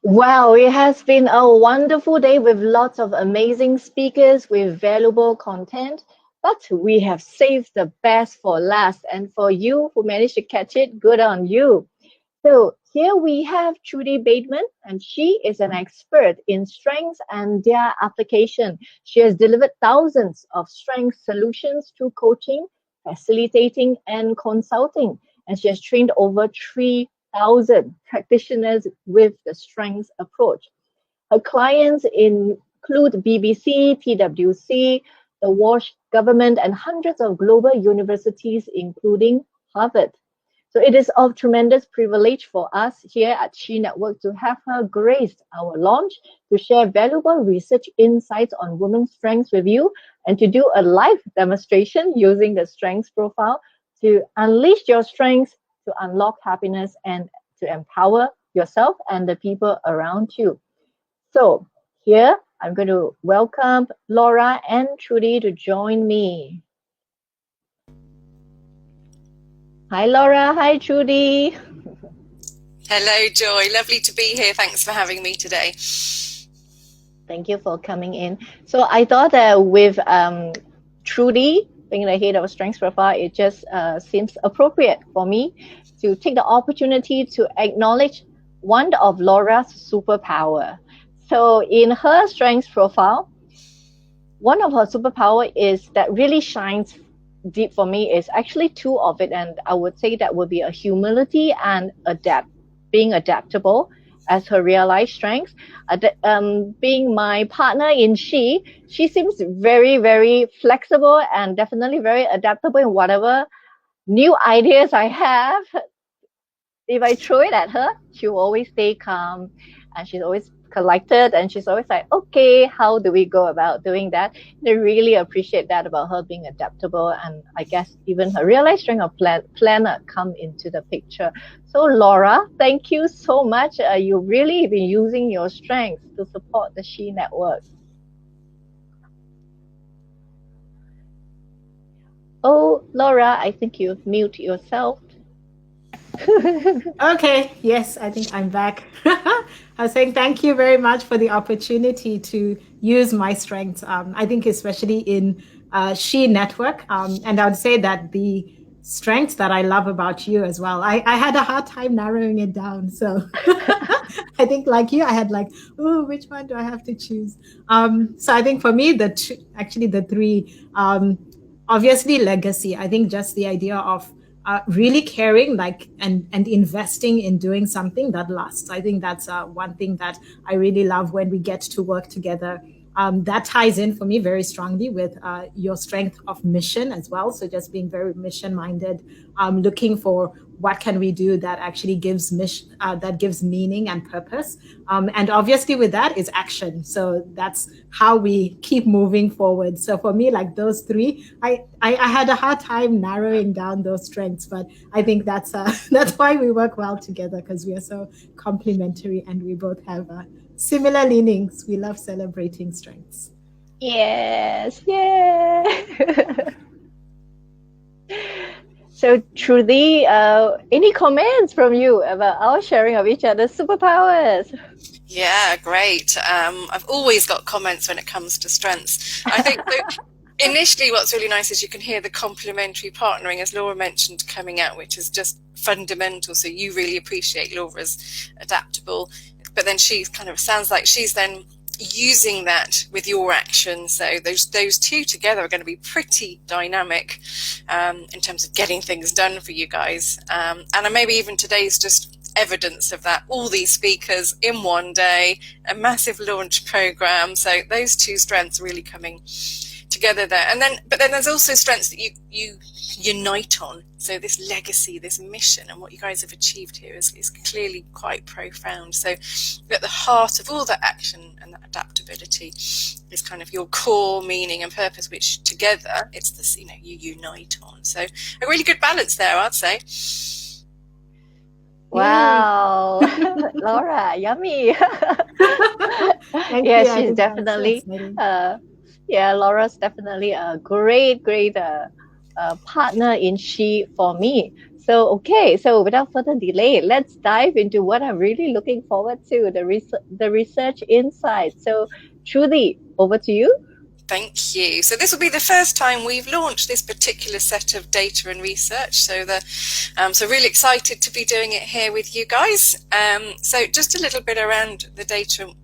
Wow, it has been a wonderful day with lots of amazing speakers with valuable content. But we have saved the best for last. And for you who managed to catch it, good on you. So here we have Trudy Bateman, and she is an expert in strengths and their application. She has delivered thousands of strength solutions through coaching, facilitating, and consulting. And she has trained over 3,000 practitioners with the strengths approach. Her clients include BBC, PwC, the Welsh government, and hundreds of global universities, including Harvard. So it is of tremendous privilege for us here at She Network to have her grace our launch to share valuable research insights on women's strengths with you and to do a live demonstration using the strengths profile to unleash your strengths, to unlock happiness, and to empower yourself and the people around you. So here I'm going to welcome Laura and Trudy to join me. Hi, Laura. Hi, Trudy. Hello, Joy. Lovely to be here. Thanks for having me today. Thank you for coming in. So I thought that with Trudy being the head of Strengths Profile, it just seems appropriate for me to take the opportunity to acknowledge one of Laura's superpower. So in her Strengths Profile, one of her superpower is that really shines deep for me is actually two of it, and I would say that would be a humility and being adaptable as her real life strength. Being my partner in she seems very, very flexible and definitely very adaptable in whatever new ideas I have. If I throw it at her, she will always stay calm and she's always collected and she's always like, okay, how do we go about doing that? And I really appreciate that about her being adaptable, and I guess even her real life strength of planner come into the picture. So Laura, thank you so much. You've really been using your strengths to support the She Network. Oh, Laura, I think you've muted yourself. Okay, yes, I think I'm back. I was saying thank you very much for the opportunity to use my strengths. I think especially in She Network, and I would say that the strengths that I love about you as well. I had a hard time narrowing it down, so I think like you, I had like, oh, which one do I have to choose? So I think for me, actually the three, obviously legacy. I think just the idea of really caring and investing in doing something that lasts. I think that's one thing that I really love when we get to work together. That ties in for me very strongly with your strength of mission as well. So just being very mission minded, looking for what can we do that actually gives that gives meaning and purpose. And obviously with that is action. So that's how we keep moving forward. So for me, like those three, I had a hard time narrowing down those strengths, but I think that's that's why we work well together, because we are so complementary and we both have similar leanings. We love celebrating strengths. Yes, yeah. So, Trudy, any comments from you about our sharing of each other's superpowers? Yeah, great. I've always got comments when it comes to strengths. I think initially what's really nice is you can hear the complementary partnering, as Laura mentioned, coming out, which is just fundamental. So you really appreciate Laura's adaptable, but then she kind of sounds like she's then using that with your action. So those two together are going to be pretty dynamic in terms of getting things done for you guys. And maybe even today's just evidence of that. All these speakers in one day, a massive launch program. So those two strengths really coming together there. And then, but then there's also strengths that you unite on. So this legacy, this mission, and what you guys have achieved here is clearly quite profound. So at the heart of all that action and that adaptability is kind of your core meaning and purpose, which together it's this, you unite on. So a really good balance there, I'd say. Wow, Laura, yummy. Yeah, she's definitely, Laura's definitely a great partner in She for me. So, okay, so without further delay, let's dive into what I'm really looking forward to, the research insight. So, Trudy, over to you. Thank you. So this will be the first time we've launched this particular set of data and research. So really excited to be doing it here with you guys. So just a little bit around the data and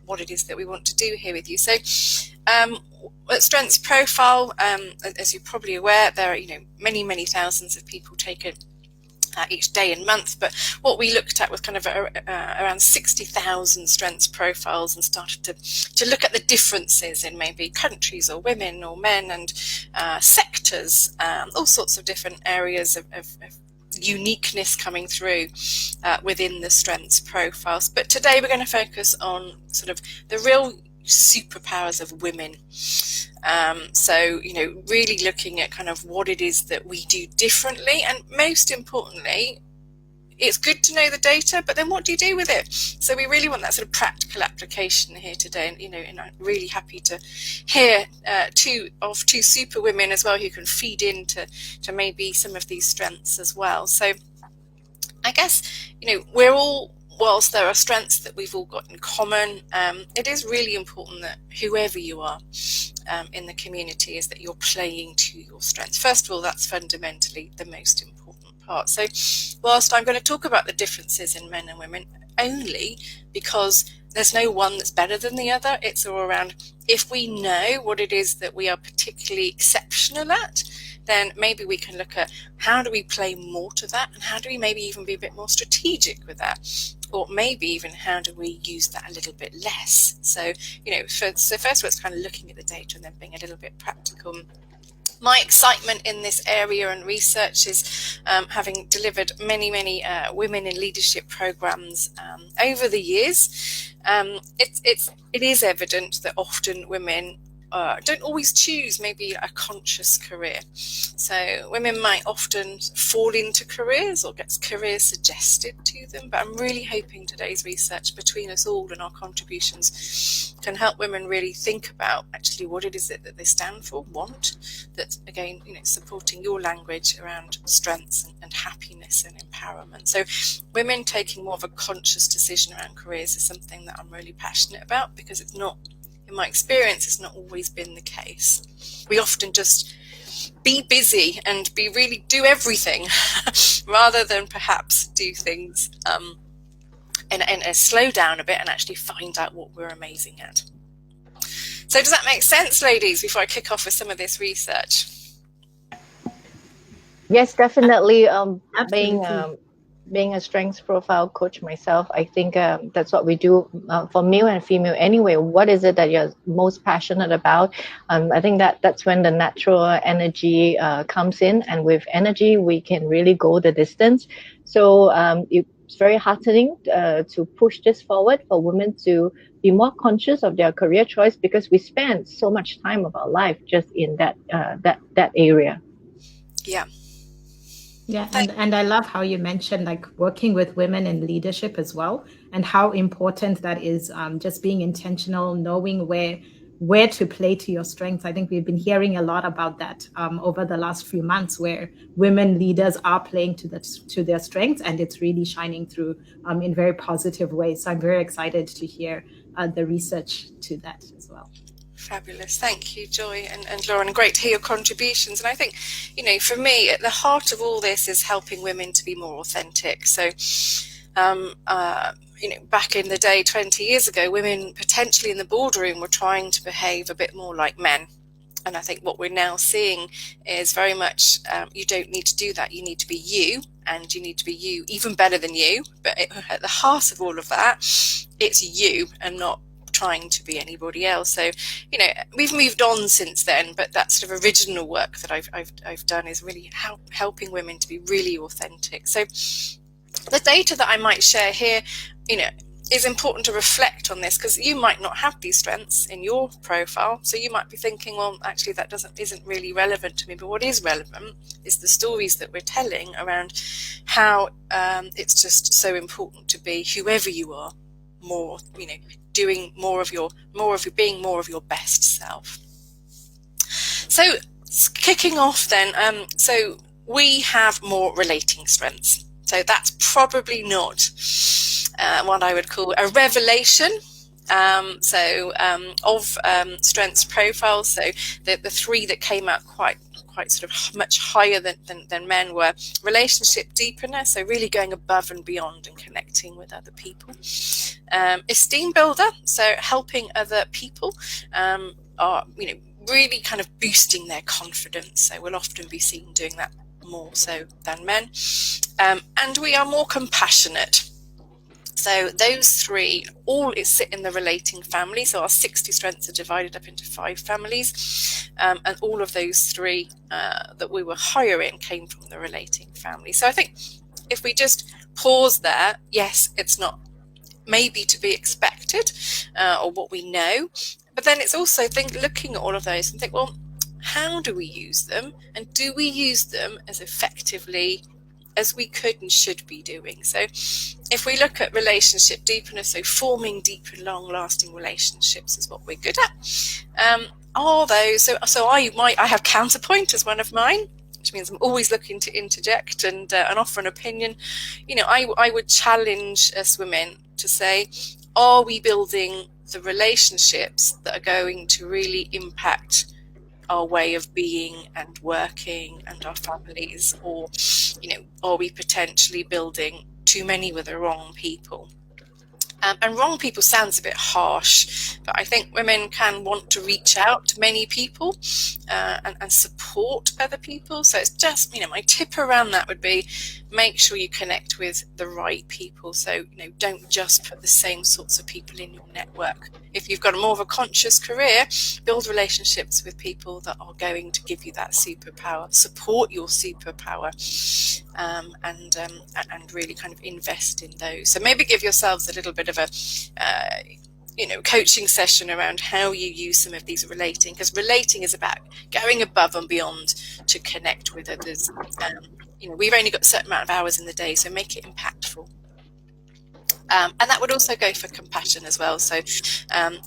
what it is that we want to do here with you. So at Strengths Profile, as you're probably aware, there are many thousands of people taken each day and month, but what we looked at was kind of around 60,000 strengths profiles, and started to look at the differences in maybe countries or women or men and sectors, all sorts of different areas of uniqueness coming through within the strengths profiles. But today we're going to focus on sort of the real superpowers of women. So, really looking at kind of what it is that we do differently, and most importantly, it's good to know the data, but then what do you do with it? So we really want that sort of practical application here today, and I'm really happy to hear two super women as well who can feed into maybe some of these strengths as well. So I guess, we're all, whilst there are strengths that we've all got in common, it is really important that whoever you are in the community is that you're playing to your strengths. First of all, that's fundamentally the most important part. So whilst I'm going to talk about the differences in men and women only because there's no one that's better than the other, it's all around, if we know what it is that we are particularly exceptional at, then maybe we can look at how do we play more to that, and how do we maybe even be a bit more strategic with that, or maybe even how do we use that a little bit less. So, first of all, it's kind of looking at the data and then being a little bit practical. My excitement in this area and research is having delivered many women in leadership programs over the years. It is evident that often women don't always choose maybe a conscious career. So women might often fall into careers or get careers suggested to them, but I'm really hoping today's research between us all and our contributions can help women really think about actually what it is that they stand for, want, that again, supporting your language around strengths and happiness and empowerment. So women taking more of a conscious decision around careers is something that I'm really passionate about, because it's not, in my experience, it's not always been the case. We often just be busy and really do everything rather than perhaps do things and slow down a bit and actually find out what we're amazing at. So does that make sense, ladies, before I kick off with some of this research? Yes, definitely. Absolutely. Being a strengths profile coach myself, I think that's what we do for male and female anyway. What is it that you're most passionate about? I think that's when the natural energy comes in, and with energy we can really go the distance. So it's very heartening to push this forward for women to be more conscious of their career choice, because we spend so much time of our life just in that area. Yeah. Yeah, and I love how you mentioned like working with women in leadership as well, and how important that is. Just being intentional, knowing where to play to your strengths. I think we've been hearing a lot about that over the last few months, where women leaders are playing to their strengths, and it's really shining through in very positive ways. So I'm very excited to hear the research to that as well. Fabulous. Thank you, Joy and Lauren. Great to hear your contributions. And I think, for me, at the heart of all this is helping women to be more authentic. So, back in the day, 20 years ago, women potentially in the boardroom were trying to behave a bit more like men. And I think what we're now seeing is very much, you don't need to do that. You need to be you, and you need to be you even better than you. But at the heart of all of that, it's you and not trying to be anybody else. So we've moved on since then, but that sort of original work that I've done is really helping women to be really authentic. So the data that I might share here is important to reflect on this, because you might not have these strengths in your profile, so you might be thinking, well, actually that isn't really relevant to me. But what is relevant is the stories that we're telling around how it's just so important to be whoever you are, more doing more of your being more of your best self. So kicking off then, so we have more relating strengths. So that's probably not what I would call a revelation. Of strengths profiles, so the three that came out quite sort of much higher than men were relationship deeperness, so really going above and beyond and connecting with other people. Esteem builder, so helping other people, are really kind of boosting their confidence. So we'll often be seen doing that more so than men. And we are more compassionate. So those three all sit in the relating family. So our 60 strengths are divided up into 5 families. And all of those three that we were higher in came from the relating family. So I think if we just pause there, yes, it's not maybe to be expected or what we know. But then it's also looking at all of those and think, well, how do we use them? And do we use them as effectively as we could and should be doing? So if we look at relationship deepness, so forming deep and long-lasting relationships is what we're good at. Are those, so I have counterpoint as one of mine, which means I'm always looking to interject and offer an opinion. I would challenge us women to say, are we building the relationships that are going to really impact our way of being and working and our families, or are we potentially building too many with the wrong people? And wrong people sounds a bit harsh, but I think women can want to reach out to many people and support other people. So it's just, my tip around that would be make sure you connect with the right people. So, don't just put the same sorts of people in your network. If you've got more of a conscious career, build relationships with people that are going to give you that superpower, support your superpower, and really kind of invest in those. So maybe give yourselves a little bit of a coaching session around how you use some of these relating, because relating is about going above and beyond to connect with others. We've only got a certain amount of hours in the day, so make it impactful. And that would also go for compassion as well. So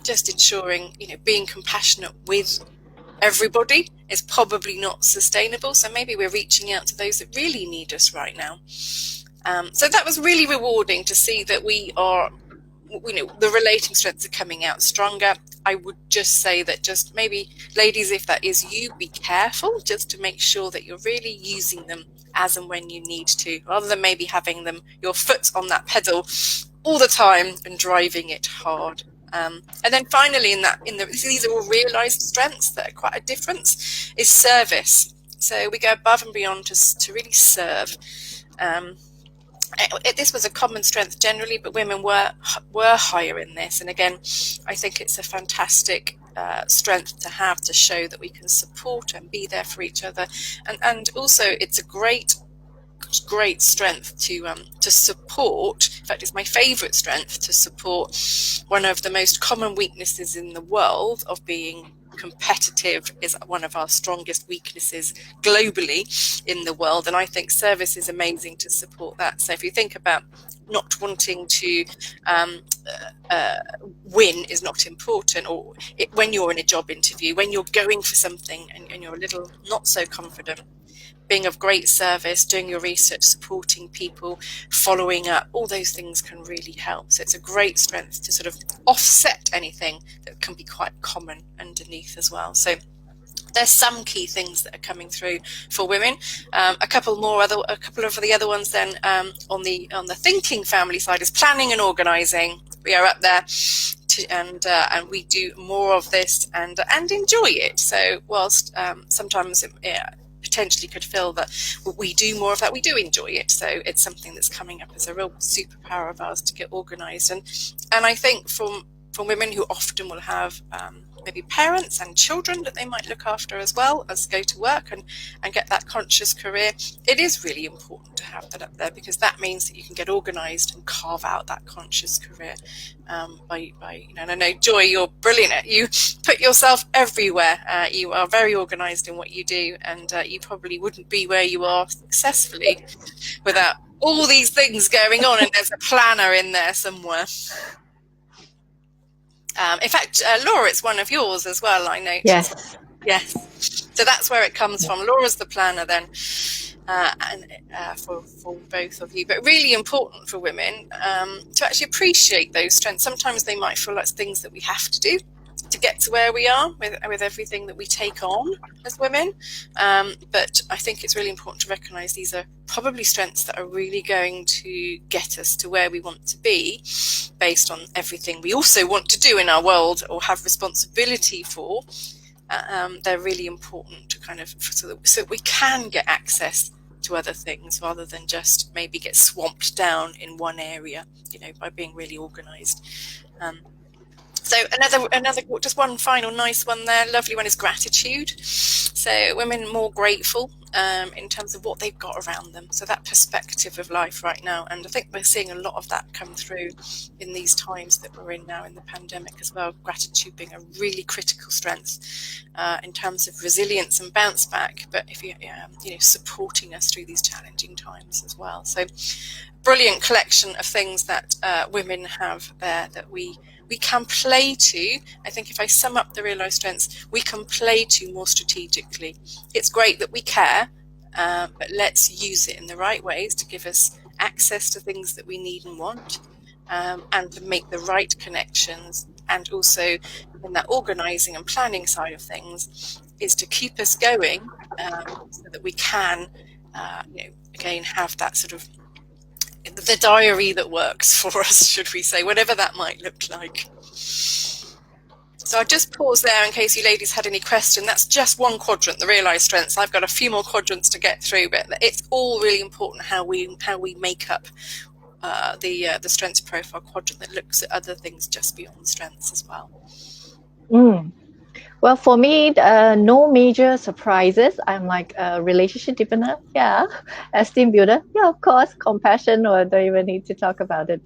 just ensuring, being compassionate with everybody is probably not sustainable. So maybe we're reaching out to those that really need us right now. So that was really rewarding to see that we are, the relating strengths are coming out stronger. I would just say that just maybe, ladies, if that is you, be careful just to make sure that you're really using them as and when you need to, rather than maybe having them, your foot on that pedal all the time and driving it hard. And then finally, these are all realized strengths that are quite a difference, is service. So we go above and beyond to really serve. This was a common strength generally, but women were higher in this. And again, I think it's a fantastic strength to have, to show that we can support and be there for each other. And also it's a great strength to support. In fact, it's my favorite strength to support one of the most common weaknesses in the world of being competitive. Is one of our strongest weaknesses globally in the world, and I think service is amazing to support that. So if you think about not wanting to win is not important, or when you're in a job interview, when you're going for something and you're a little not so confident, being of great service, doing your research, supporting people, following up, all those things can really help. So it's a great strength to sort of offset anything that can be quite common underneath as well. So there's some key things that are coming through for women. A couple of the other ones then on the thinking family side is planning and organising. We are up there. And we do more of this and enjoy it. So whilst sometimes potentially could feel that we do more of that, we do enjoy it. So it's something that's coming up as a real superpower of ours to get organised. And I think from women who often will have maybe parents and children that they might look after as well as go to work and get that conscious career, it is really important to have that up there, because that means that you can get organised and carve out that conscious career by and I know, Joy, you're brilliant at, you put yourself everywhere. You are very organised in what you do, and you probably wouldn't be where you are successfully without all these things going on, and there's a planner in there somewhere. In fact, Laura, it's one of yours as well, I noticed. Yes. Yes. So that's where it comes from. Laura's the planner then. for both of you, but really important for women to actually appreciate those strengths. Sometimes they might feel like things that we have to do to get to where we are with everything that we take on as women. But I think it's really important to recognise these are probably strengths that are really going to get us to where we want to be based on everything we also want to do in our world or have responsibility for. They're really important to kind of so that we can get access to other things rather than just maybe get swamped down in one area, by being really organised. So another, just one final nice one there, lovely one, is gratitude. So women more grateful in terms of what they've got around them. So that perspective of life right now, and I think we're seeing a lot of that come through in these times that we're in now in the pandemic as well. Gratitude being a really critical strength in terms of resilience and bounce back, but if you supporting us through these challenging times as well. So brilliant collection of things that women have there that we can play to. I think if I sum up the real life strengths, we can play to more strategically. It's great that we care, but let's use it in the right ways to give us access to things that we need and want, and to make the right connections. And also in that organising and planning side of things is to keep us going, so that we can, again, have that sort of the diary that works for us, should we say, whatever that might look like. So I'll just pause there in case you ladies had any question. That's just one quadrant, the realised strengths. I've got a few more quadrants to get through, but it's all really important how we make up the strengths profile quadrant that looks at other things just beyond strengths as well. Well, for me, no major surprises. I'm like a relationship deepener, yeah. Esteem builder, yeah, of course. Compassion, or don't even need to talk about it.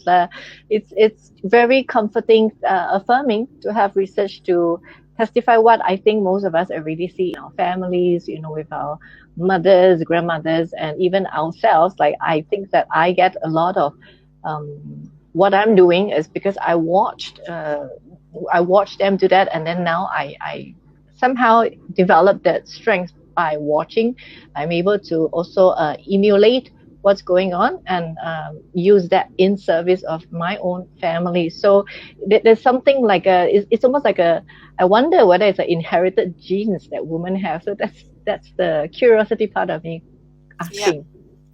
It's very comforting, affirming to have research to testify what I think most of us already see in our families, with our mothers, grandmothers, and even ourselves. Like, I think that I get a lot of what I'm doing is because I watched them do that, and then now I somehow developed that strength by watching. I'm able to also emulate what's going on and use that in service of my own family. So there's something like it's almost like I wonder whether it's an inherited genes that women have. So that's the curiosity part of me asking. Yeah.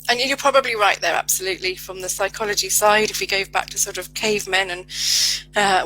And you're probably right there, absolutely. From the psychology side, if we go back to sort of cavemen and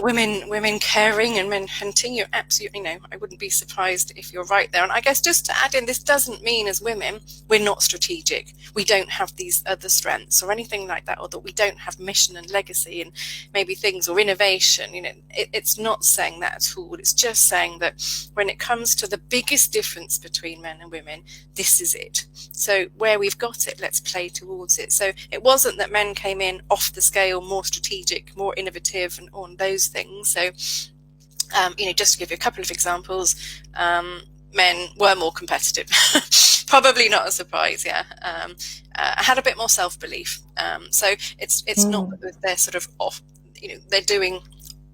women caring and men hunting, you're absolutely, I wouldn't be surprised if you're right there. And I guess just to add in, this doesn't mean as women we're not strategic. We don't have these other strengths or anything like that, or that we don't have mission and legacy and maybe things or innovation. It's not saying that at all. It's just saying that when it comes to the biggest difference between men and women, this is it. So where we've got it, let's play towards it. So it wasn't that men came in off the scale, more strategic, more innovative, and on those things. So, just to give you a couple of examples, men were more competitive. Probably not a surprise, yeah. Had a bit more self-belief. So it's not that they're sort of off, they're doing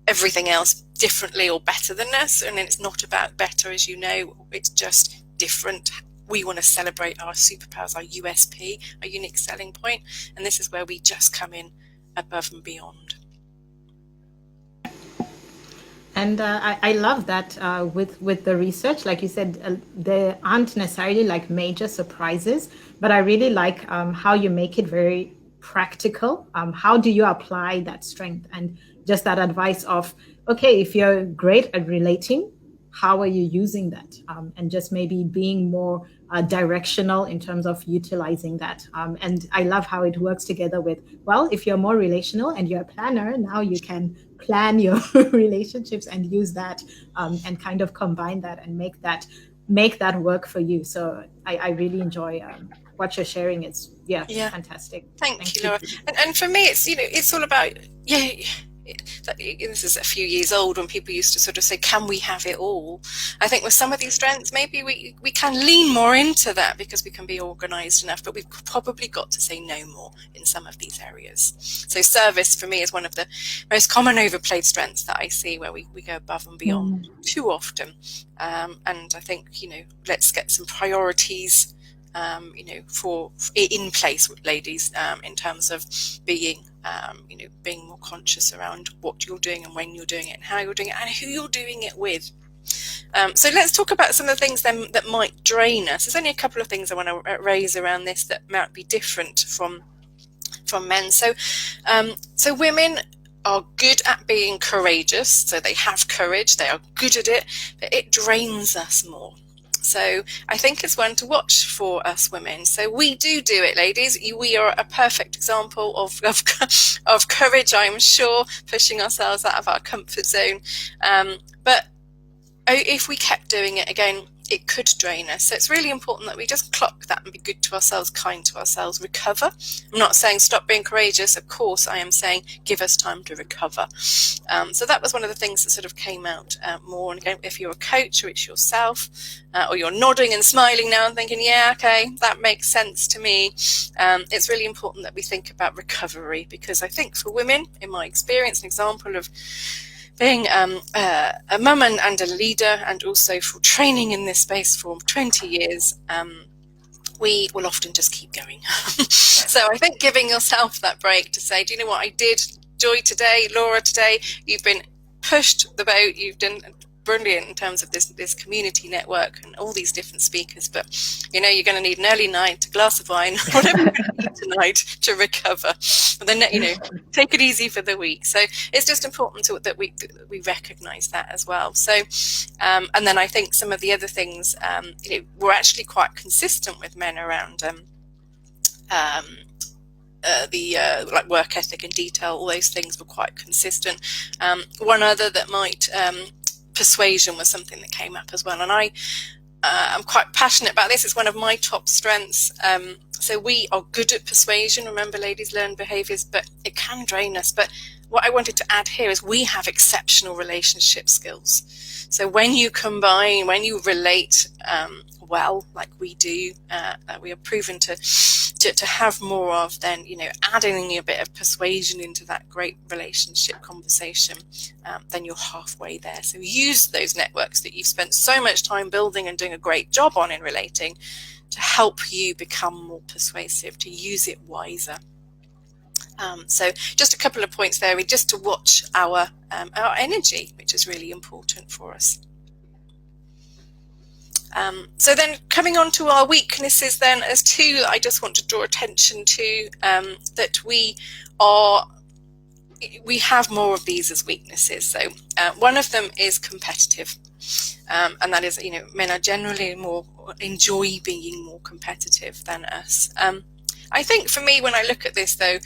everything else differently or better than us. And it's not about better, as you know, it's just different. We want to celebrate our superpowers, our USP, our unique selling point, and this is where we just come in above and beyond. And I love that with the research, like you said, there aren't necessarily like major surprises, but I really like how you make it very practical. How do you apply that strength? And just that advice of, okay, if you're great at relating, how are you using that? And just maybe being more directional in terms of utilizing that. And I love how it works together with, well, if you're more relational and you're a planner, now you can plan your relationships and use that and kind of combine that and make that work for you. So I really enjoy what you're sharing. It's fantastic. Thank you, Laura. And for me, it's all about, this is a few years old when people used to sort of say, can we have it all? I think with some of these strengths, maybe we can lean more into that because we can be organised enough, but we've probably got to say no more in some of these areas. So service for me is one of the most common overplayed strengths that I see, where we go above and beyond too often. And I think, let's get some priorities in place with ladies, in terms of being being more conscious around what you're doing and when you're doing it and how you're doing it and who you're doing it with. So let's talk about some of the things then that might drain us. There's only a couple of things I want to raise around this that might be different from men. So women are good at being courageous, so they have courage, they are good at it, but it drains us more. So I think it's one to watch for us women. So we do it, ladies. We are a perfect example of courage, I'm sure, pushing ourselves out of our comfort zone. But if we kept doing it again, it could drain us. So it's really important that we just clock that and be good to ourselves, kind to ourselves, recover. I'm not saying stop being courageous. Of course, I am saying give us time to recover. So that was one of the things that sort of came out more. And again, if you're a coach or it's yourself, or you're nodding and smiling now and thinking, yeah, okay, that makes sense to me. It's really important that we think about recovery, because I think for women, in my experience, an example of being a mum and a leader, and also for training in this space for 20 years, we will often just keep going. So I think giving yourself that break to say, do you know what I did? Joy today, Laura today, you've been pushed the boat, you've done brilliant in terms of this community network and all these different speakers, but you're going to need an early night, a glass of wine, whatever you need tonight to recover, and then take it easy for the week. So it's just important that we recognize that as well. So and then I think some of the other things, we're actually quite consistent with men around like work ethic and detail. All those things were quite consistent. One other that might persuasion was something that came up as well, and I'm quite passionate about this. It's one of my top strengths. So we are good at persuasion. Remember, ladies, learn behaviors, but it can drain us. But what I wanted to add here is we have exceptional relationship skills. So when you combine, when you relate well, like we do, that we are proven to have more of, then adding a bit of persuasion into that great relationship conversation, then you're halfway there. So use those networks that you've spent so much time building and doing a great job on in relating to help you become more persuasive, to use it wiser. So just a couple of points there, just to watch our energy, which is really important for us. So then coming on to our weaknesses then, as two, I just want to draw attention to that we have more of these as weaknesses. So one of them is competitive, and that is, men are generally enjoy being more competitive than us. I think for me, when I look at this though,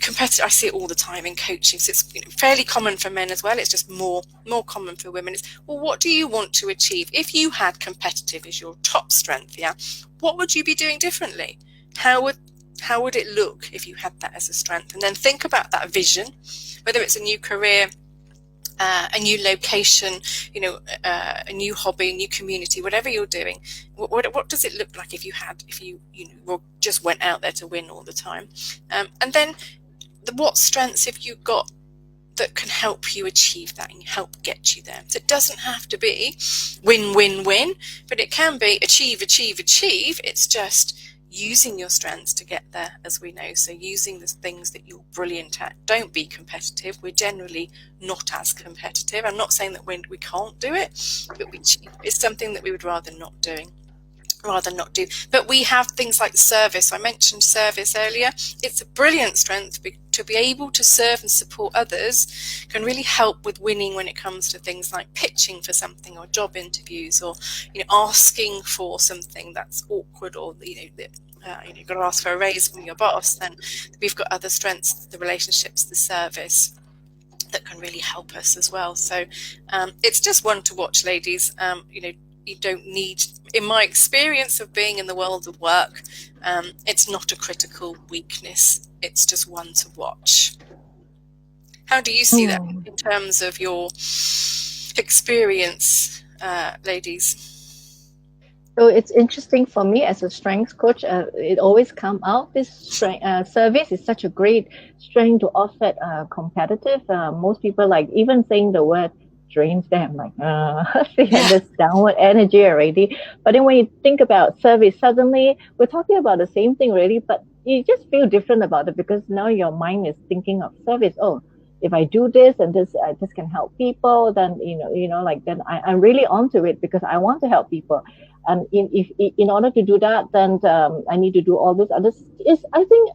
competitive, I see it all the time in coaching, so it's fairly common for men as well. It's just more common for women. It's, well, what do you want to achieve? If you had competitive as your top strength, what would you be doing differently? How would it look if you had that as a strength? And then think about that vision, whether it's a new career, a new location, a new hobby, a new community, whatever you're doing. What does it look like if you just went out there to win all the time? And then what strengths have you got that can help you achieve that and help get you there? So it doesn't have to be win, win, win, but it can be achieve, achieve, achieve. It's just using your strengths to get there, as we know. So using the things that you're brilliant at. Don't be competitive. We're generally not as competitive. I'm not saying that we can't do it, but it's something that we would rather not do. But we have things like service. I mentioned service earlier. It's a brilliant strength to be able to serve and support others. Can really help with winning when it comes to things like pitching for something, or job interviews, or asking for something that's awkward, or you've got to ask for a raise from your boss. Then we've got other strengths, the relationships, the service, that can really help us as well. So it's just one to watch, ladies. You don't need, in my experience of being in the world of work, it's not a critical weakness. It's just one to watch. How do you see that in terms of your experience, ladies? So it's interesting for me as a strength coach. It always comes out. This service is such a great strength to offset competitive. Most people, like even saying the word drains them, like, they have this downward energy already. But then when you think about service, suddenly we're talking about the same thing really, but you just feel different about it because now your mind is thinking of service. Oh, if I do this and this can help people, then like then I'm really onto it because I want to help people. And in order to do that, then I need to do all this other. Is I think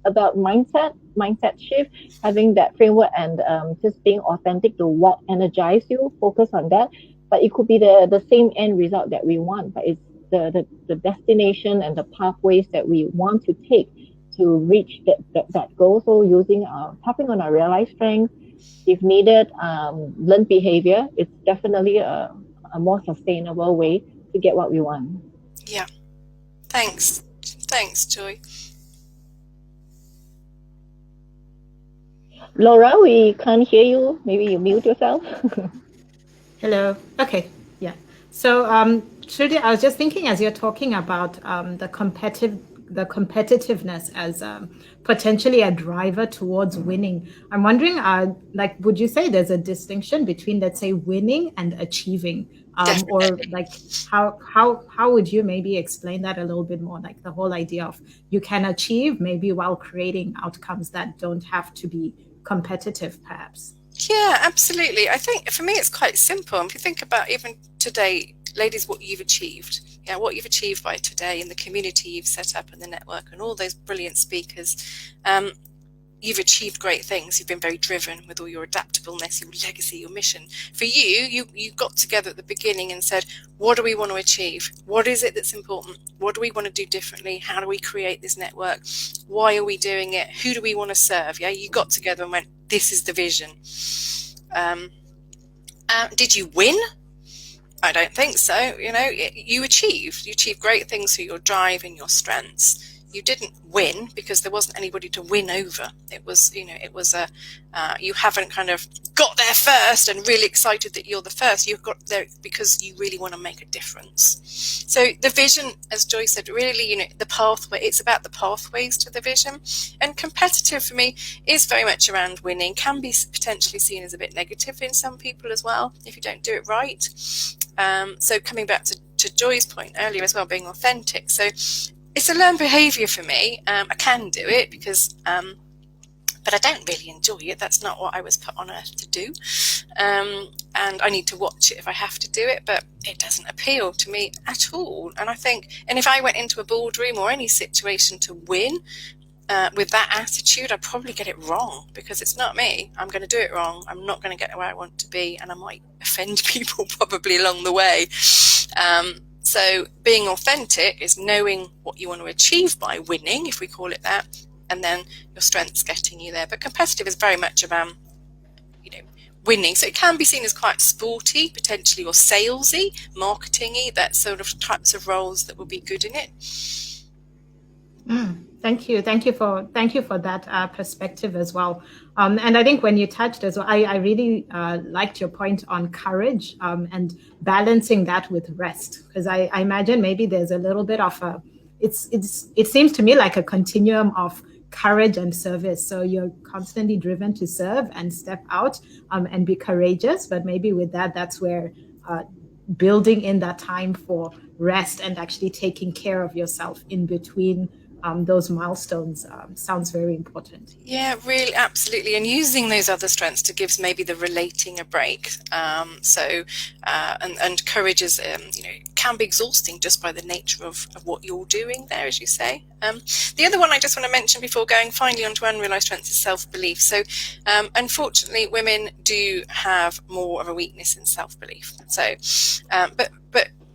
about mindset shift, having that framework, and just being authentic to what energizes you. Focus on that, but it could be the same end result that we want, but it's the destination and the pathways that we want to take to reach that goal. So using tapping on our realized strength, if needed, learned behavior, it's definitely a more sustainable way to get what we want. Yeah. Thanks, Joy. Laura, we can't hear you. Maybe you mute yourself. Hello. Okay. Yeah. So, Trudy, I was just thinking as you're talking about the competitiveness as potentially a driver towards winning. I'm wondering, like, would you say there's a distinction between, let's say, winning and achieving? Or like, how would you maybe explain that a little bit more? Like the whole idea of you can achieve maybe while creating outcomes that don't have to be competitive, perhaps. Yeah, absolutely. I think for me it's quite simple. If you think about even today, ladies, what you've achieved, what you've achieved by today in the community you've set up and the network and all those brilliant speakers, you've achieved great things. You've been very driven with all your adaptableness, your legacy, your mission. For you got together at the beginning and said, what do we want to achieve? What is it that's important? What do we want to do differently? How do we create this network? Why are we doing it? Who do we want to serve? Yeah, you got together and went, this is the vision. Did you win? I don't think so. You achieved great things through your drive and your strengths. You didn't win because there wasn't anybody to win over. It was you haven't kind of got there first and really excited that you're the first. You've got there because you really want to make a difference. So the vision, as Joy said, really, the pathway, it's about the pathways to the vision. And competitive for me is very much around winning, can be potentially seen as a bit negative in some people as well, if you don't do it right. So coming back to Joy's point earlier as well, being authentic. So it's a learned behaviour for me. I can do it because, but I don't really enjoy it. That's not what I was put on earth to do. And I need to watch it if I have to do it, but it doesn't appeal to me at all. And I think, and if I went into a boardroom or any situation to win with that attitude, I'd probably get it wrong because it's not me. I'm going to do it wrong. I'm not going to get where I want to be, and I might offend people probably along the way. So being authentic is knowing what you want to achieve by winning, if we call it that, and then your strengths getting you there. But competitive is very much about, winning. So it can be seen as quite sporty, potentially, or salesy, marketing-y, that sort of types of roles that will be good in it. Thank you for that perspective as well. And I think when you touched as well, I really liked your point on courage and balancing that with rest, because I imagine maybe there's a little bit of it seems to me like a continuum of courage and service. So you're constantly driven to serve and step out and be courageous, but maybe with that's where building in that time for rest and actually taking care of yourself in between those milestones sounds very important. Yeah, really, absolutely. And using those other strengths to give maybe the relating a break. And courage is, can be exhausting just by the nature of what you're doing there, as you say. The other one I just want to mention before going finally onto unrealized strengths is self-belief. So unfortunately, women do have more of a weakness in self-belief. So, but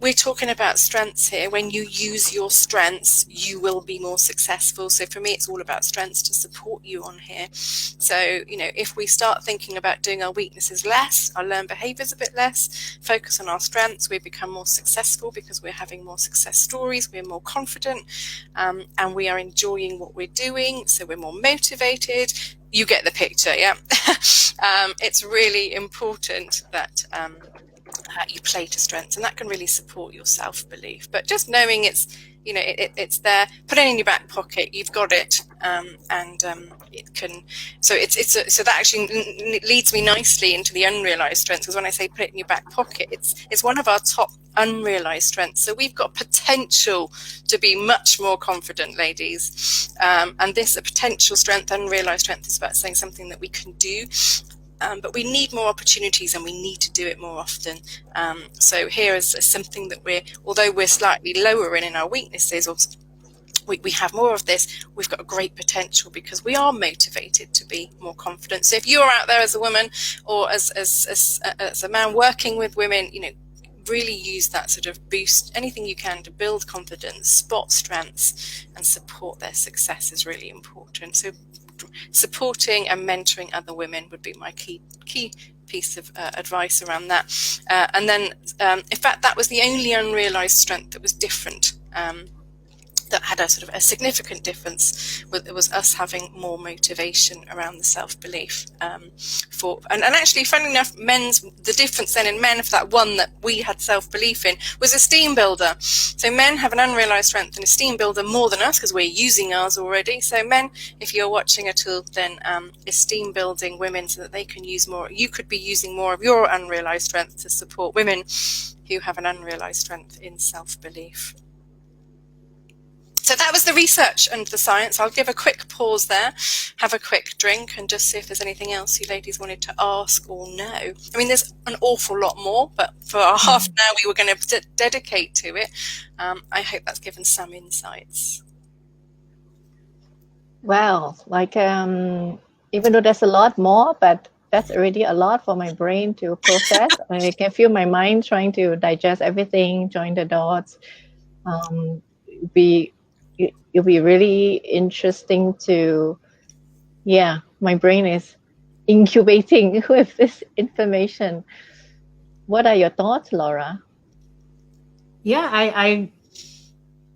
we're talking about strengths here. When you use your strengths, you will be more successful. So for me, it's all about strengths to support you on here. So, if we start thinking about doing our weaknesses less, our learned behaviors a bit less, focus on our strengths, we become more successful because we're having more success stories, we're more confident, and we are enjoying what we're doing. So we're more motivated. You get the picture, yeah? It's really important that you play to strengths, and that can really support your self-belief. But just knowing it's, it's there, put it in your back pocket, you've got it, It can, so so that actually leads me nicely into the unrealized strengths, because when I say put it in your back pocket, it's one of our top unrealized strengths. So we've got potential to be much more confident, ladies, and this a potential strength, unrealized strength, is about saying something that we can do. But we need more opportunities and we need to do it more often. So here is something that although we're slightly lower in our weaknesses, or we have more of this, we've got a great potential because we are motivated to be more confident. So if you're out there as a woman or as a man working with women, really use that sort of boost, anything you can to build confidence, spot strengths, and support their success is really important. So supporting and mentoring other women would be my key piece of advice around that. And then, in fact, that was the only unrealized strength that was different. That had a sort of a significant difference. It was us having more motivation around the self-belief. And actually, funnily enough, the difference then in men for that one that we had self-belief in was esteem builder. So men have an unrealized strength in esteem builder more than us because we're using ours already. So men, if you're watching at all, then esteem building women so that they can use more. You could be using more of your unrealized strength to support women who have an unrealized strength in self-belief. So that was the research and the science. I'll give a quick pause there, have a quick drink, and just see if there's anything else you ladies wanted to ask or know. I mean, there's an awful lot more, but for our half an hour we were going to dedicate to it. I hope that's given some insights. Well, even though there's a lot more, but that's already a lot for my brain to process. I can feel my mind trying to digest everything, join the dots. It'll be really interesting my brain is incubating with this information. What are your thoughts, Laura? Yeah, I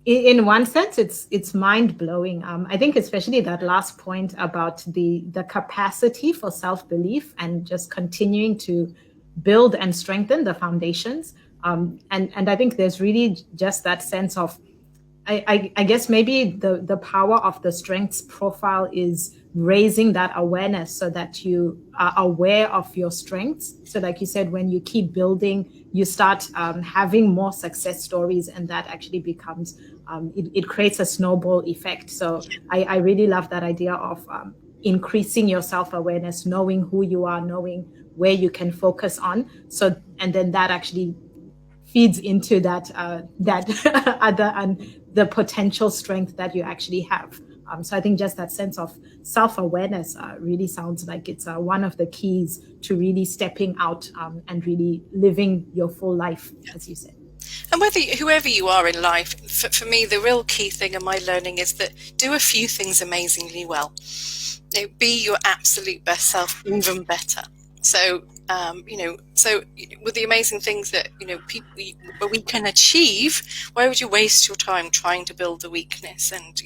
in one sense, it's mind-blowing. I think especially that last point about the capacity for self-belief and just continuing to build and strengthen the foundations. And I think there's really just that sense of, I guess maybe the power of the strengths profile is raising that awareness so that you are aware of your strengths. So like you said, when you keep building, you start having more success stories, and that actually becomes, it creates a snowball effect. So I really love that idea of increasing your self-awareness, knowing who you are, knowing where you can focus on. So, and then that actually feeds into that other and the potential strength that you actually have. So I think just that sense of self-awareness really sounds like it's one of the keys to really stepping out and really living your full life, as you said. And whoever you are in life, for me, the real key thing in my learning is that do a few things amazingly well. Be your absolute best self, even better. So, so with the amazing things that, we can achieve, why would you waste your time trying to build a weakness and,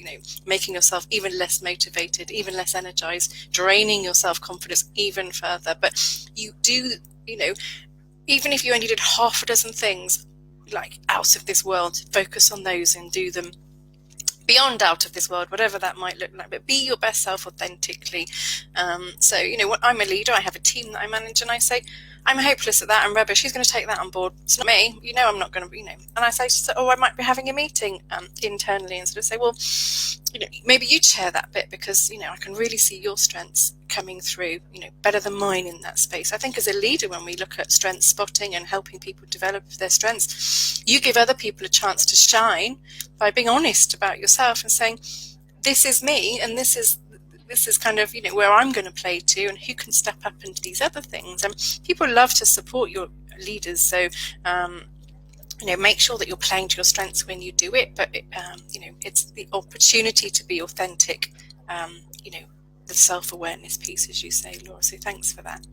making yourself even less motivated, even less energized, draining your self-confidence even further? But you do, even if you only did half a dozen things, like out of this world, focus on those and do them beyond out of this world, whatever that might look like, but be your best self authentically. So, when I'm a leader, I have a team that I manage, and I say, I'm hopeless at that, I'm rubbish, who's going to take that on board? It's not me, I'm not going to, and I say, I might be having a meeting internally and sort of say, well, maybe you chair that bit because, I can really see your strengths coming through, better than mine in that space. I think as a leader, when we look at strength spotting and helping people develop their strengths, you give other people a chance to shine by being honest about yourself and saying, this is me and this is kind of, where I'm going to play to, and who can step up into these other things. And people love to support your leaders. So, make sure that you're playing to your strengths when you do it, but it's the opportunity to be authentic, the self-awareness piece, as you say, Laura. So thanks for that.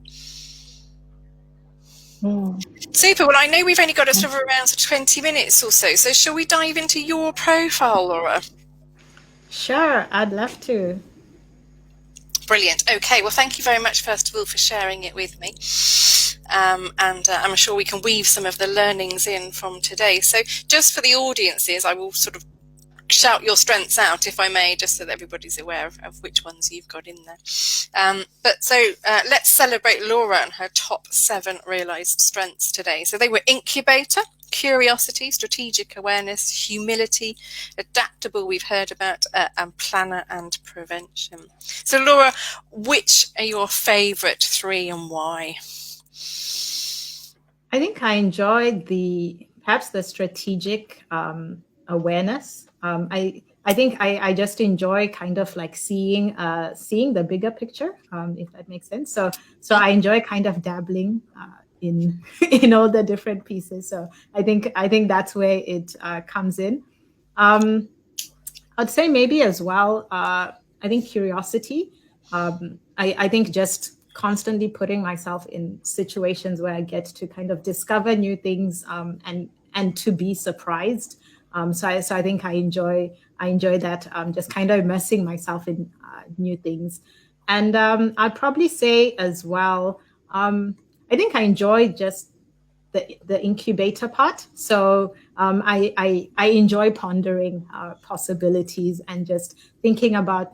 Super. Well, I know we've only got a sort of around 20 minutes or so. So shall we dive into your profile, Laura? Sure, I'd love to. Brilliant. Okay. Well, thank you very much, first of all, for sharing it with me. And I'm sure we can weave some of the learnings in from today. So just for the audiences, I will sort of shout your strengths out, if I may, just so that everybody's aware of which ones you've got in there. Let's celebrate Laura and her top 7 realised strengths today. So they were incubator, curiosity, strategic awareness, humility, adaptable, we've heard about, and planner and prevention. So Laura, which are your favourite 3 and why? I think I enjoyed perhaps the strategic awareness. I think I just enjoy kind of like seeing the bigger picture, if that makes sense. So I enjoy kind of dabbling in all the different pieces. So I think that's where it comes in. I'd say maybe as well. I think curiosity. I think just constantly putting myself in situations where I get to kind of discover new things and to be surprised. So I think I enjoy that, just kind of immersing myself in new things. And I'd probably say as well, I think I enjoy just the incubator part. So I enjoy pondering possibilities and just thinking about,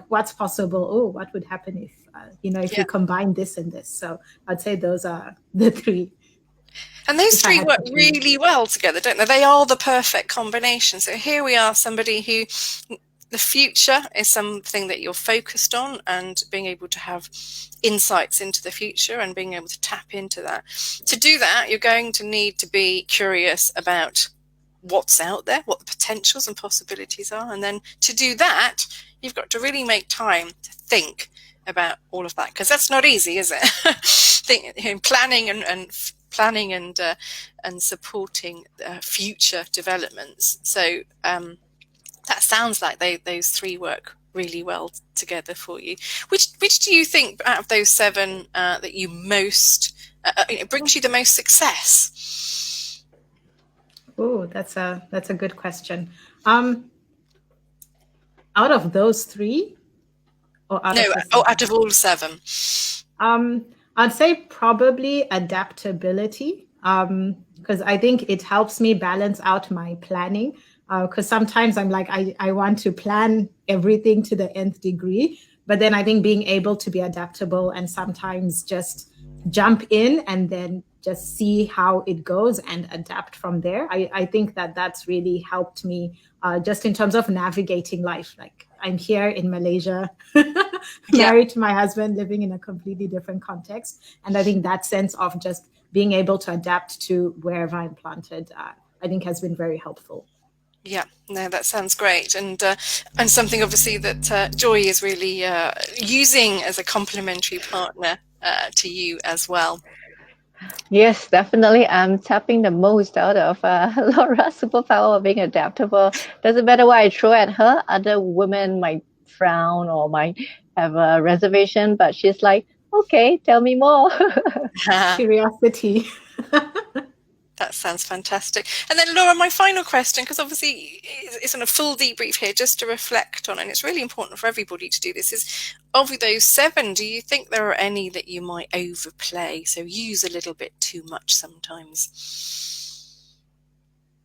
what's possible. Oh, what would happen if, if you combine this and this. So I'd say those are the 3. And those 3 work really well together, don't they? They are the perfect combination. So here we are, somebody who the future is something that you're focused on, and being able to have insights into the future and being able to tap into that. To do that, you're going to need to be curious about what's out there, what the potentials and possibilities are. And then to do that, you've got to really make time to think about all of that, because that's not easy, is it? Planning and supporting future developments. So that sounds like those 3 work really well together for you. Which do you think out of those 7 that you most brings you the most success? Oh, that's a good question. Out of those 3, or out of all 7. I'd say probably adaptability, because I think it helps me balance out my planning. Because sometimes I'm like, I want to plan everything to the nth degree, but then I think being able to be adaptable and sometimes just jump in and then just see how it goes and adapt from there. I think that's really helped me just in terms of navigating life. Like, I'm here in Malaysia, married to my husband, living in a completely different context. And I think that sense of just being able to adapt to wherever I'm planted, I think has been very helpful. Yeah, no, that sounds great. And something obviously that Joy is really using as a complementary partner to you as well. Yes, definitely. I'm tapping the most out of Laura's superpower of being adaptable. Doesn't matter what I throw at her, other women might frown or might have a reservation, but she's like, okay, tell me more. Curiosity. That sounds fantastic. And then Laura, my final question, because obviously it's on a full debrief here, just to reflect on, and it's really important for everybody to do this, is of those 7, do you think there are any that you might overplay, so use a little bit too much sometimes?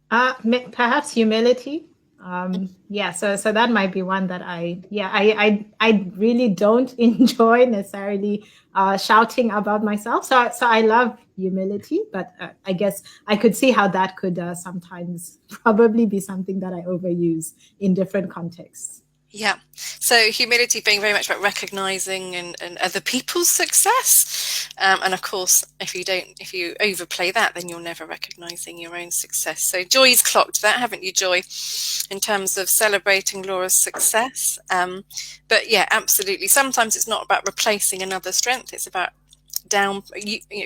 Perhaps humility. So that might be one that I really don't enjoy necessarily shouting about myself. So I love humility, but I guess I could see how that could sometimes probably be something that I overuse in different contexts. Yeah. So humility being very much about recognizing and other people's success. And of course, if you overplay that, then you're never recognizing your own success. So Joy's clocked that, haven't you, Joy, in terms of celebrating Laura's success? But yeah, absolutely. Sometimes it's not about replacing another strength. It's about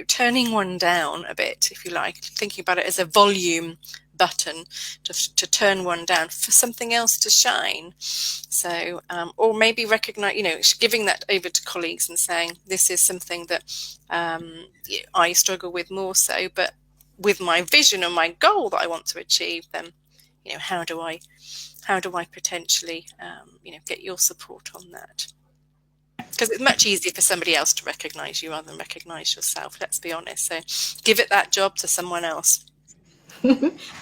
turning one down a bit, if you like, thinking about it as a volume button to turn one down for something else to shine. So or maybe recognize, giving that over to colleagues and saying, this is something that I struggle with more so, but with my vision and my goal that I want to achieve, then how do I potentially get your support on that? Because it's much easier for somebody else to recognize you rather than recognize yourself, let's be honest. So give it that job to someone else.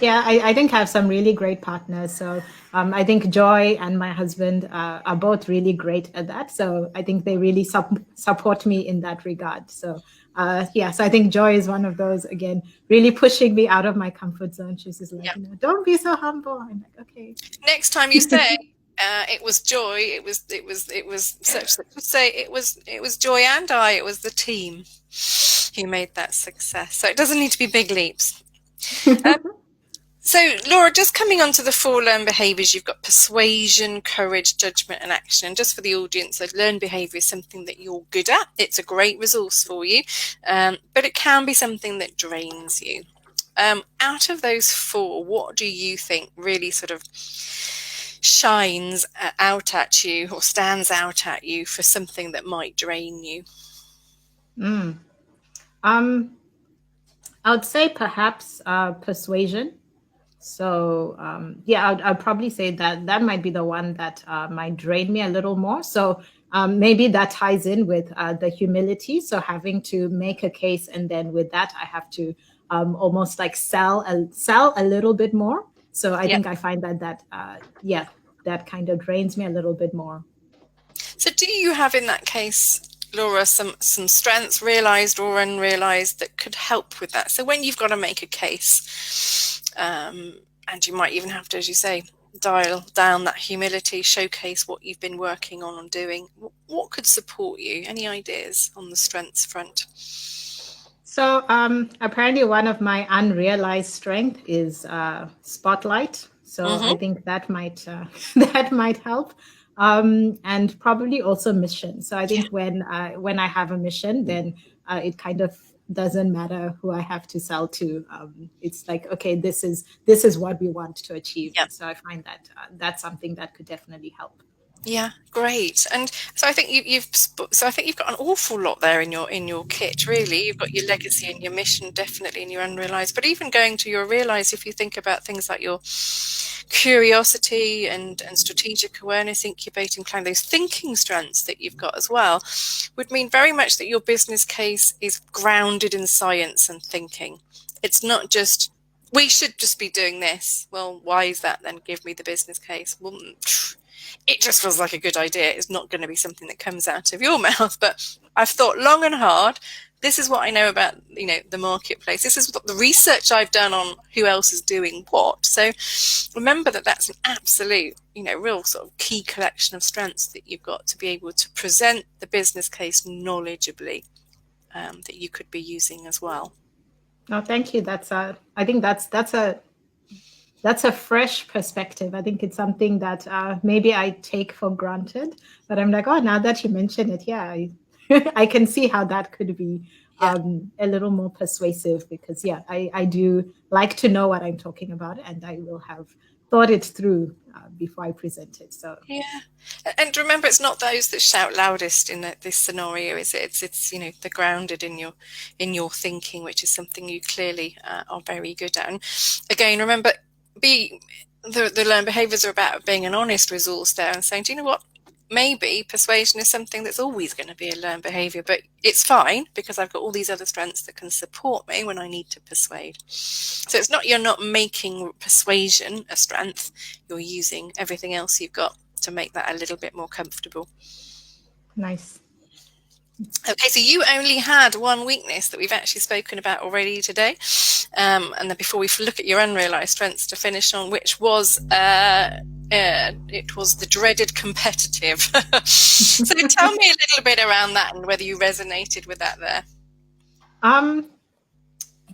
Yeah, I think I have some really great partners. So I think Joy and my husband are both really great at that. So I think they really support me in that regard. So yeah, so I think Joy is one of those, again, really pushing me out of my comfort zone. She's just like, Yeah. don't be so humble. I'm like, okay. Next time you say it was Joy, it was such. Just say it was Joy and I. It was the team who made that success. So it doesn't need to be big leaps. So, Laura, just coming on to the 4 learned behaviours, you've got persuasion, courage, judgment, and action. And just for the audience, learned behaviour is something that you're good at. It's a great resource for you, but it can be something that drains you. Out of those 4, what do you think really sort of shines out at you or stands out at you for something that might drain you? I would say perhaps persuasion. So yeah, I'd probably say that that might be the one that might drain me a little more. So maybe that ties in with the humility. So having to make a case, and then with that, I have to almost like sell a little bit more. So I think I find that yeah, that kind of drains me a little bit more. So do you have in that case, Laura, some strengths, realised or unrealised, that could help with that? So when you've got to make a case, and you might even have to, as you say, dial down that humility, showcase what you've been working on and doing, what could support you? Any ideas on the strengths front? So apparently one of my unrealized strength is spotlight. So I think that might that might help. And probably also mission. So I think when I have a mission, then it kind of doesn't matter who I have to sell to. It's like, okay, this is what we want to achieve. Yeah. So I find that that's something that could definitely help. Yeah, great. And so I think you've got an awful lot there in your kit. Really, you've got your legacy and your mission, definitely, and your unrealized. But even going to your realized, if you think about things like your curiosity and strategic awareness, incubating plan, those thinking strengths that you've got as well, would mean very much that your business case is grounded in science and thinking. It's not just, we should just be doing this. Well, why is that then? Give me the business case. Well, it just feels like a good idea. It's not going to be something that comes out of your mouth, but I've thought long and hard. This is what I know about, the marketplace. This is what the research I've done on who else is doing what. So remember that that's an absolute, real sort of key collection of strengths that you've got to be able to present the business case knowledgeably, that you could be using as well. No, thank you. I think that's a fresh perspective. I think it's something that maybe I take for granted, but I'm like, oh, now that you mention it, yeah, I can see how that could be a little more persuasive, because I do like to know what I'm talking about, and I will have thought it through before I present it. So yeah, and remember, it's not those that shout loudest in this scenario, is it? It's the grounded in your thinking, which is something you clearly are very good at. And again, remember, the learned behaviours are about being an honest resource there and saying, do you know what? Maybe persuasion is something that's always going to be a learned behaviour, but it's fine because I've got all these other strengths that can support me when I need to persuade. So it's not, you're not making persuasion a strength, you're using everything else you've got to make that a little bit more comfortable. Nice. Okay, so you only had one weakness that we've actually spoken about already today. And then before we look at your unrealised strengths to finish on, which was it was the dreaded competitive. So tell me a little bit around that and whether you resonated with that there.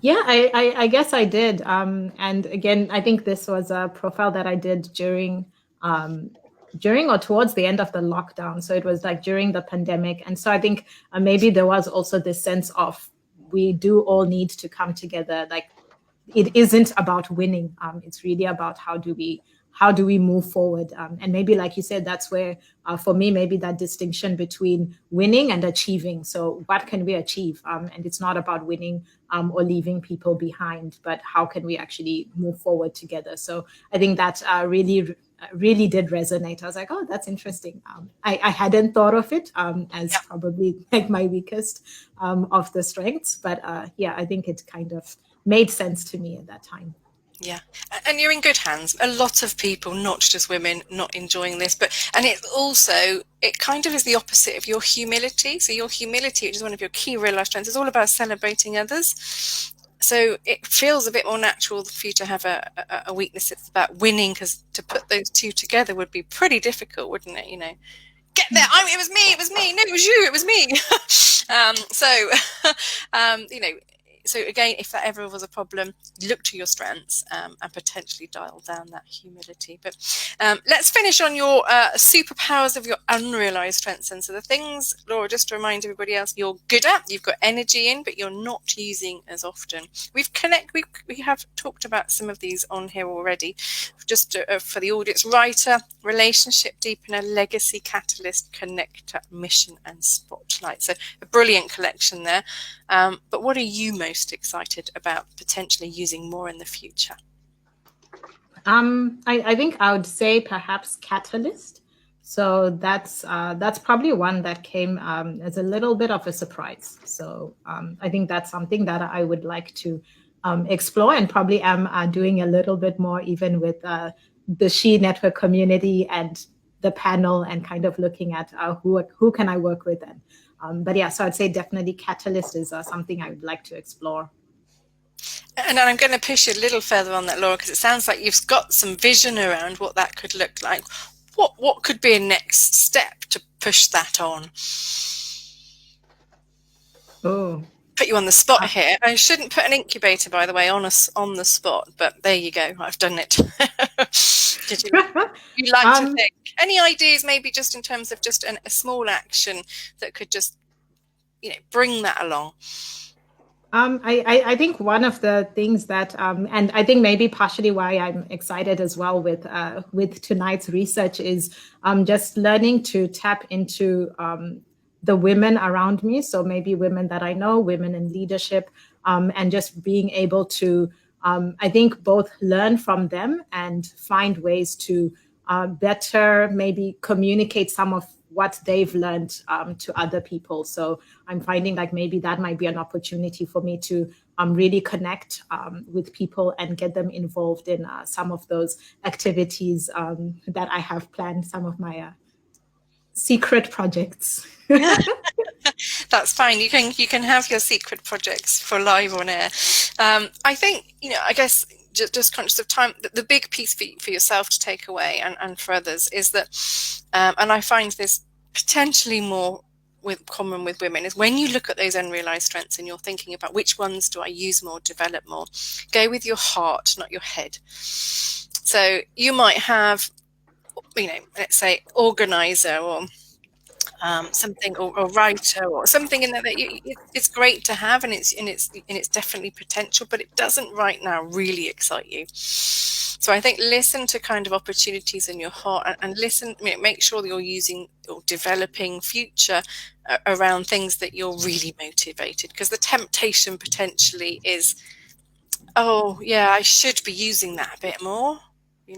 Yeah, I guess I did. And again, I think this was a profile that I did during or towards the end of the lockdown. So it was like during the pandemic. And so I think maybe there was also this sense of, we do all need to come together. Like, it isn't about winning. It's really about how do we move forward? And maybe, like you said, that's where, for me, maybe that distinction between winning and achieving. So what can we achieve? And it's not about winning or leaving people behind, but how can we actually move forward together? So I think that really did resonate. I was like, oh, that's interesting. I hadn't thought of it as probably like my weakest of the strengths, but I think it kind of made sense to me at that time. Yeah, and you're in good hands. A lot of people, not just women, not enjoying this, and it also, it kind of is the opposite of your humility. So your humility, which is one of your key real life strengths, is all about celebrating others. So it feels a bit more natural for you to have a weakness that's about winning, because to put those two together would be pretty difficult, wouldn't it? You know, get there. It was me. No, it was you. It was me. You know, so again, if that ever was a problem, look to your strengths and potentially dial down that humility. But let's finish on your superpowers of your unrealized strengths. And so the things, Laura, just to remind everybody else, you're good at, you've got energy in, but you're not using as often. We have talked about some of these on here already. Just for the audience: writer, relationship deepener, legacy catalyst, connector, mission, and spotlight. So a brilliant collection there. But what are you most excited about potentially using more in the future? I think I would say perhaps catalyst. So that's probably one that came as a little bit of a surprise. So I think that's something that I would like to explore, and probably am doing a little bit more even with the She Network community and the panel, and kind of looking at who can I work with. And but yeah, so I'd say definitely catalyst is something I would like to explore. And I'm going to push you a little further on that, Laura, because it sounds like you've got some vision around what that could look like. What could be a next step to push that on? Oh, put you on the spot here. I shouldn't put an incubator, by the way, on the spot, but there you go. I've done it. Did you like to think? Any ideas, maybe just in terms of just a small action that could just, bring that along? I think one of the things that, and I think maybe partially why I'm excited as well with tonight's research, is just learning to tap into the women around me. So maybe women that I know, women in leadership, and just being able to, I think, both learn from them and find ways to better maybe communicate some of what they've learned to other people. So I'm finding like maybe that might be an opportunity for me to really connect with people and get them involved in some of those activities that I have planned, some of my secret projects. That's fine. You can have your secret projects for live on air. I think, I guess, just conscious of time, the big piece for yourself to take away and for others is that, and I find this potentially more common with women, is when you look at those unrealized strengths and you're thinking about which ones do I use more, develop more, go with your heart, not your head. So you might have, let's say organizer or something, or writer or something in there that it's great to have, and it's definitely potential, but it doesn't right now really excite you. So I think listen to kind of opportunities in your heart, and listen, make sure that you're using or developing future around things that you're really motivated, because the temptation potentially is, oh yeah, I should be using that a bit more.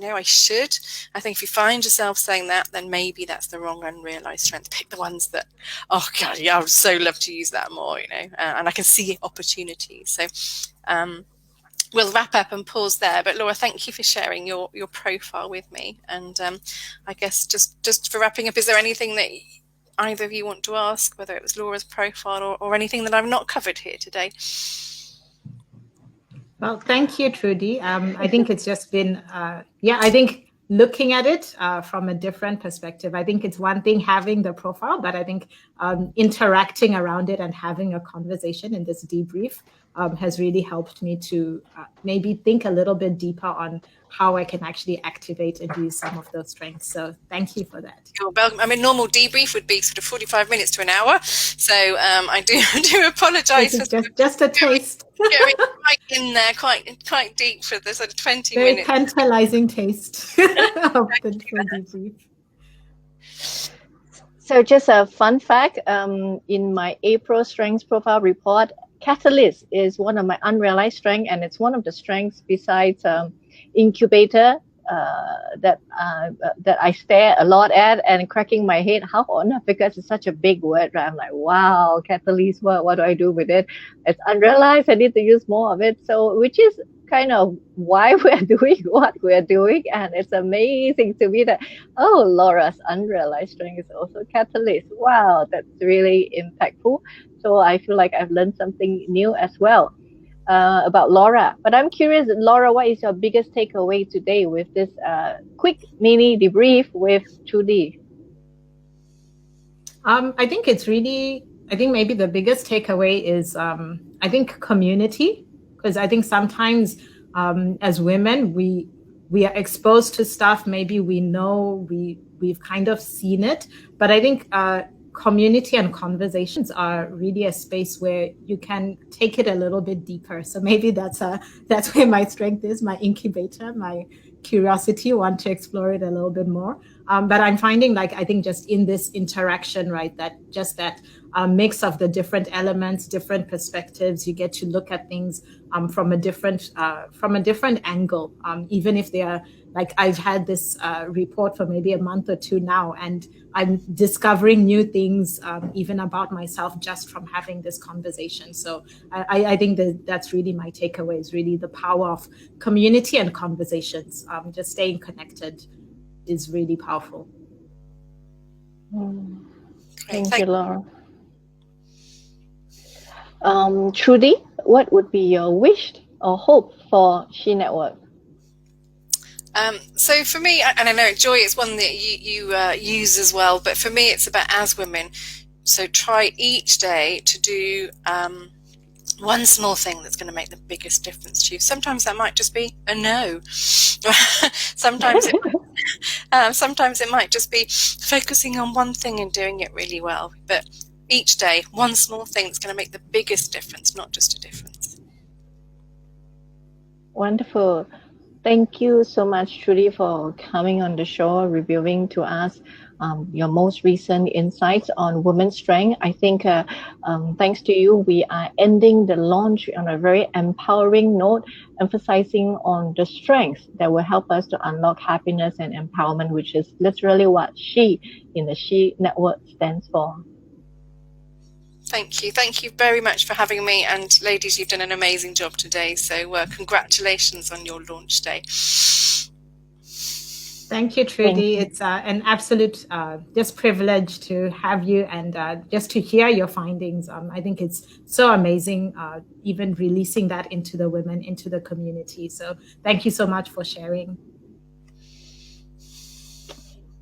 I should. I think if you find yourself saying that, then maybe that's the wrong unrealized strength. Pick the ones that, oh God, yeah, I would so love to use that more, and I can see opportunities. So we'll wrap up and pause there. But Laura, thank you for sharing your profile with me. And I guess just for wrapping up, is there anything that either of you want to ask, whether it was Laura's profile or anything that I've not covered here today? Well, thank you, Trudy. I think it's just been, I think looking at it from a different perspective, I think it's one thing having the profile, but I think interacting around it and having a conversation in this debrief has really helped me to maybe think a little bit deeper on how I can actually activate and use some of those strengths. So thank you for that. You're welcome. I mean, normal debrief would be sort of 45 minutes to an hour. So I do apologise for just a taste. Going quite in there, quite deep for the sort of 20 Very minutes. Very tantalizing taste of the debrief. So just a fun fact, in my April Strengths Profile report, Catalyst is one of my unrealized strengths, and it's one of the strengths besides incubator that I stare a lot at and cracking my head. How on earth, because it's such a big word, right? I'm like, wow, catalyst, what do I do with it? It's unrealized, I need to use more of it. So, which is kind of why we're doing what we're doing. And it's amazing to me that, oh, Laura's unrealized strength is also catalyst. Wow, that's really impactful. So I feel like I've learned something new as well about Laura. But I'm curious, Laura, what is your biggest takeaway today with this quick mini debrief with Trudy? I think it's really, I think maybe the biggest takeaway is, I think community, because I think sometimes as women, we are exposed to stuff, maybe we know, we've kind of seen it, but I think community and conversations are really a space where you can take it a little bit deeper. So maybe that's where my strength is, my incubator, my curiosity, want to explore it a little bit more. But I'm finding, like, I think just in this interaction, right, that just that mix of the different elements, different perspectives, you get to look at things from a different angle, even if they are, like, I've had this report for maybe a month or two now, and I'm discovering new things even about myself just from having this conversation. So I think that's really my takeaway, is really the power of community and conversations. Just staying connected is really powerful. Thank you, Laura. Trudy, what would be your wish or hope for She Network? So for me, and I know Joy is one that you use as well, but for me it's about as women. So try each day to do one small thing that's going to make the biggest difference to you. Sometimes that might just be a no. Sometimes it might just be focusing on one thing and doing it really well. But each day, one small thing that's going to make the biggest difference, not just a difference. Wonderful. Thank you so much, Trudy, for coming on the show, revealing to us your most recent insights on women's strength. I think thanks to you, we are ending the launch on a very empowering note, emphasizing on the strengths that will help us to unlock happiness and empowerment, which is literally what She in the She Network stands for. Thank you. Thank you very much for having me. And ladies, you've done an amazing job today. So congratulations on your launch day. Thank you, Trudy. It's an absolute just privilege to have you, and just to hear your findings. I think it's so amazing, even releasing that into the women, into the community. So thank you so much for sharing.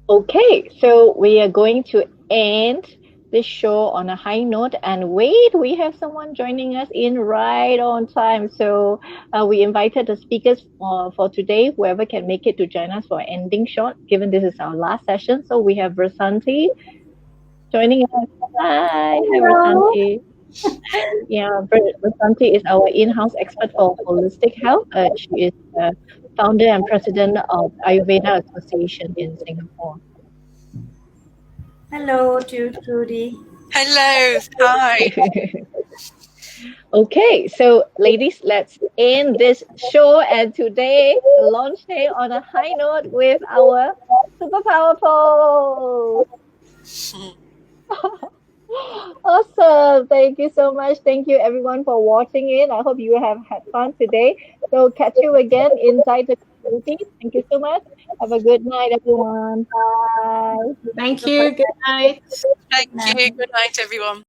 Okay, so we are going to end this show on a high note, and wait, we have someone joining us in right on time. So we invited the speakers for today, whoever can make it, to join us for ending shot, given this is our last session. So we have Rasanti joining us. Hi Rasanti. Yeah, Rasanti is our in-house expert for holistic health. She is the founder and president of Ayurveda Association in Singapore. Hello to Trudy. Hello. Hi. Okay, so ladies, let's end this show, and today, the launch day, on a high note with our superpower pose. Awesome. Thank you so much. Thank you everyone for watching in. I hope you have had fun today. So catch you again inside the community. Thank you so much. Have a good night, everyone. Bye. Thank you. Good night. Thank you. Good night, everyone.